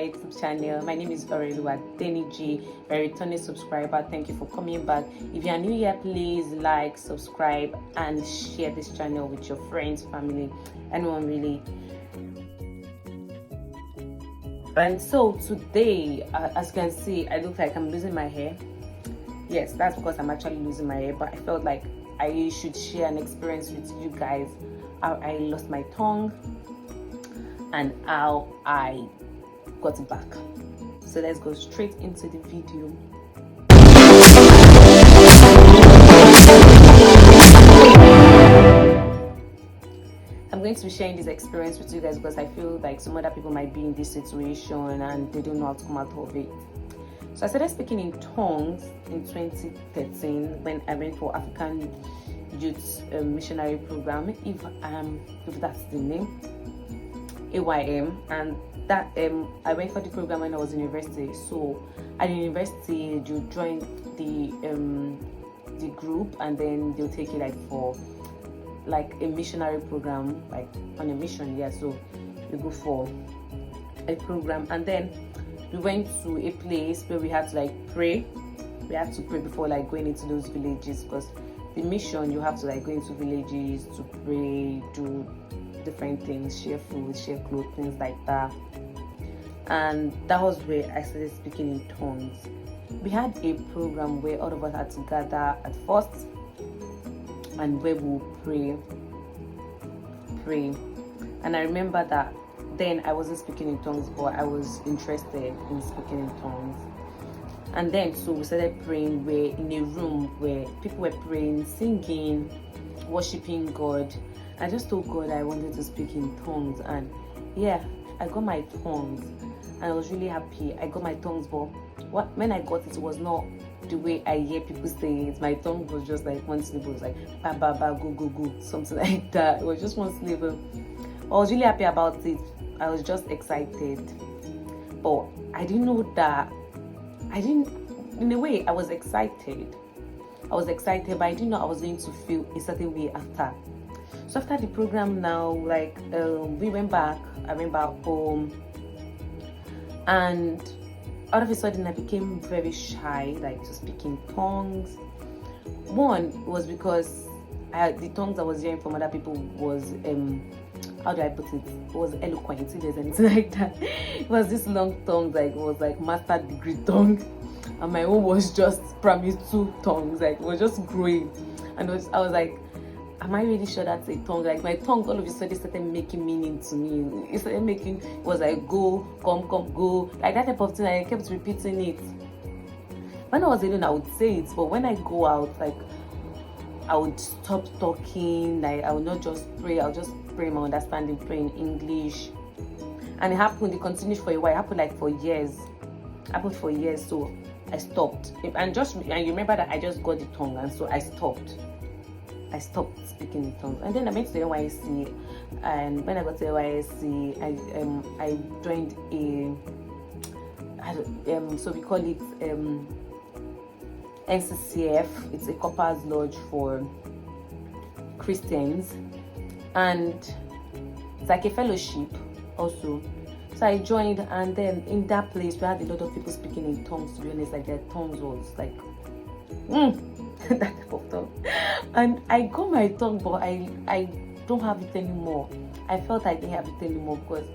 my YouTube channel. My name is Oreluwa Deniji, a returning subscriber. Thank you for coming back. If you are new here, please like, subscribe, and share this channel with your friends, family, anyone really. And so today, as you can see, I look like I'm losing my hair. Yes, that's because I'm actually losing my hair, but I felt like I should share an experience with you guys, how I lost my tongue and how I got it back. So let's go straight into the video. I'm going to be sharing this experience with you guys because I feel like some other people might be in this situation and they don't know how to come out of it. So I started speaking in tongues in 2013 when I went for African Youth Missionary Program, if that's the name, AYM, and that I went for the program when I was in university. So at university, you join the group, and then they'll take you for a missionary program, like on a mission. Yeah, so you go for a program, and then we went to a place where we had to pray. We had to pray before going into those villages, because the mission, you have to go into villages to pray, do different things, share food, share clothes, things like that. And that was where I started speaking in tongues. We had a program where all of us had to gather at first, and where we'll pray. And I remember that then I wasn't speaking in tongues, but I was interested in speaking in tongues. And then so we started praying. We're in a room where people were praying, singing, worshiping God. I just told God I wanted to speak in tongues, and yeah, I got my tongues, and I was really happy. I got my tongues, but when I got it was not the way I hear people saying it. My tongue was just one syllable. It was ba ba ba, go go go, something like that. It was just one syllable. I was really happy about it. I was just excited, but I didn't know that. In a way, I was excited, but I didn't know I was going to feel a certain way after. So after the program now, we went back. I went back home, and all of a sudden I became very shy, to speak in tongues. One was because the tongues I was hearing from other people was how do I put it? It was eloquent, if there's anything like that. It was this long tongue, it was master degree tongue, and my own was just primary 2 tongues. It was just growing, and I was like, am I really sure that's a tongue? My tongue all of a sudden started making meaning to me. It started making, it was go, come, go, that type of thing. I kept repeating it. When I was alone, I would say it, but when I go out, I would stop talking. I would not just pray. I would just pray my understanding, pray in English. And it continued for a while. It happened for years. So I stopped. And you remember that I just got the tongue, and so I stopped speaking in tongues. And then I went to the NYSC, and when I got to the NYSC, I joined so we call it NCCF. It's a Corpers Lodge for Christians, and it's a fellowship also. So I joined, and then in that place we had a lot of people speaking in tongues. To be honest, their tongues was that type of tongue. And I got my tongue, but I don't have it anymore. I felt I didn't have it anymore because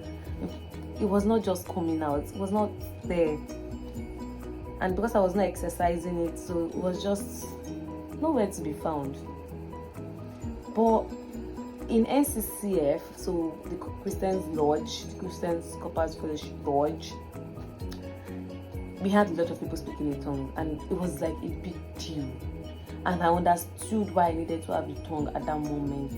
it was not just coming out. It was not there. And because I was not exercising it, so it was just nowhere to be found. But in NCCF, so the Christians Lodge, the Christians Corpers Fellowship Lodge, we had a lot of people speaking in tongues, and it was a big deal. And I understood why I needed to have a tongue at that moment.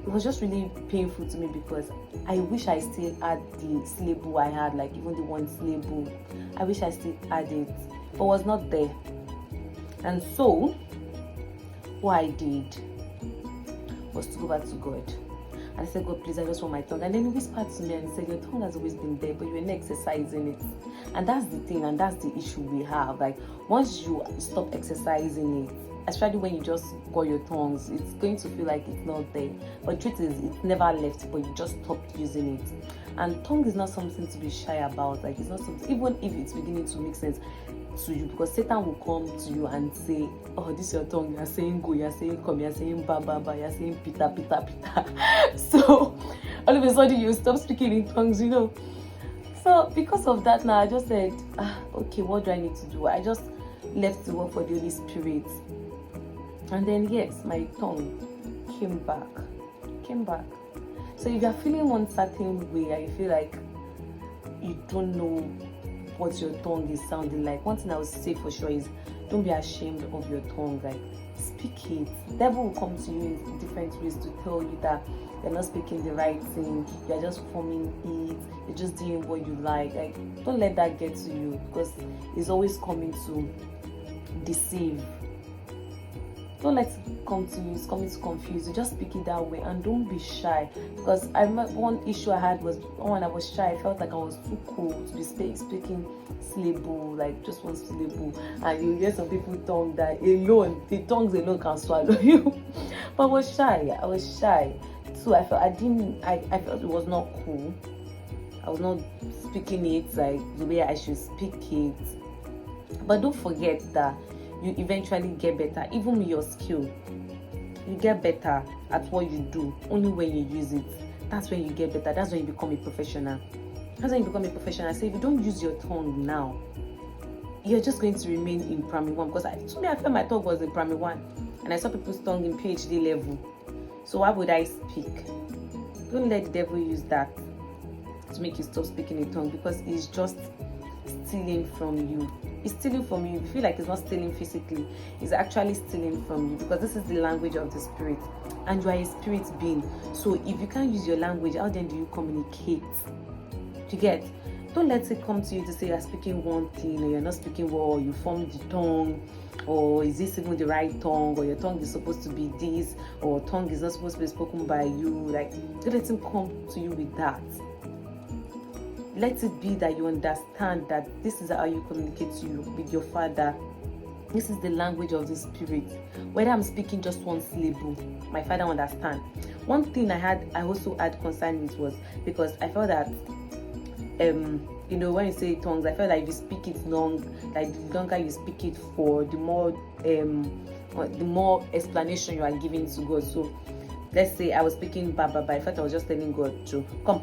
It was just really painful to me because I wish I still had the syllable I had, even the one syllable. I wish I still had it, but it was not there. And so what I did was to go back to God. And I said, God, please, I just want my tongue. And then he whispered to me and he said, your tongue has always been there, but you're not exercising it. And that's the thing, and that's the issue we have. Like, once you stop exercising it, especially when you just got your tongues, it's going to feel like it's not there. But the truth is, it's never left, but you just stopped using it. And tongue is not something to be shy about. Like, it's not something, even if it's beginning to make sense to you, because Satan will come to you and say, oh, this is your tongue, you're saying go, you're saying come, you're saying ba ba ba, you're saying pita pita pita. So all of a sudden you stop speaking in tongues, you know. So because of that, now I just said, okay, what do I need to do? I just left to work for the Holy Spirit. And then yes, my tongue came back. So if you're feeling one certain way and you feel like you don't know what your tongue is sounding like, one thing I would say for sure is don't be ashamed of your tongue. Like, speak it. The devil will come to you in different ways to tell you that you're not speaking the right thing, you're just forming it, you're just doing what you like. Like, don't let that get to you, because it's always coming to deceive. Don't let it come to you, it's coming to confuse you. Just speak it that way and don't be shy. Because I remember one issue I had was when I was shy, I felt like I was too cool to be speaking syllable, like just one syllable. And you hear some people tongue that alone, the tongues alone can swallow you. But I was shy. So I felt I felt it was not cool. I was not speaking it like the way I should speak it. But don't forget that you eventually get better. Even with your skill, you get better at what you do only when you use it. That's when you get better. That's when you become a professional. So if you don't use your tongue now, you're just going to remain in primary one. Because to me, I felt my tongue was in primary one, and I saw people's tongue in PhD level. So why would I speak? Don't let the devil use that to make you stop speaking in tongue, because it's just stealing from you. It's stealing from you. If you feel like it's not stealing physically, it's actually stealing from you, because this is the language of the spirit, and you are a spirit being. So if you can't use your language, how then do you communicate? You get? Don't let it come to you to say you're speaking one thing or you're not speaking well, or you formed the tongue, or is this even the right tongue, or your tongue is supposed to be this, or tongue is not supposed to be spoken by you. Like, don't let him come to you with that. Let it be that you understand that this is how you communicate with your Father. This is the language of the Spirit. Whether I'm speaking just one syllable, my Father understands. One thing I also had concern with was because I felt that when you say tongues, I felt like if you speak it long, like the longer you speak it for, the more explanation you are giving to God. So let's say I was speaking ba ba ba, I felt I was just telling God to come,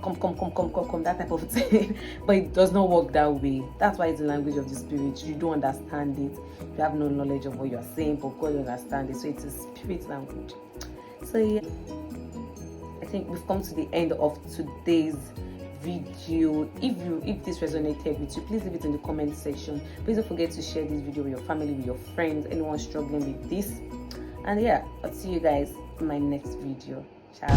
that type of thing. But it does not work that way. That's why it's the language of the Spirit. You don't understand it. You have no knowledge of what you are saying, but God understands it. So it's a spirit language. So yeah, I think we've come to the end of today's video. If this resonated with you, please leave it in the comment section. Please don't forget to share this video with your family, with your friends, anyone struggling with this. And yeah, I'll see you guys in my next video. Ciao.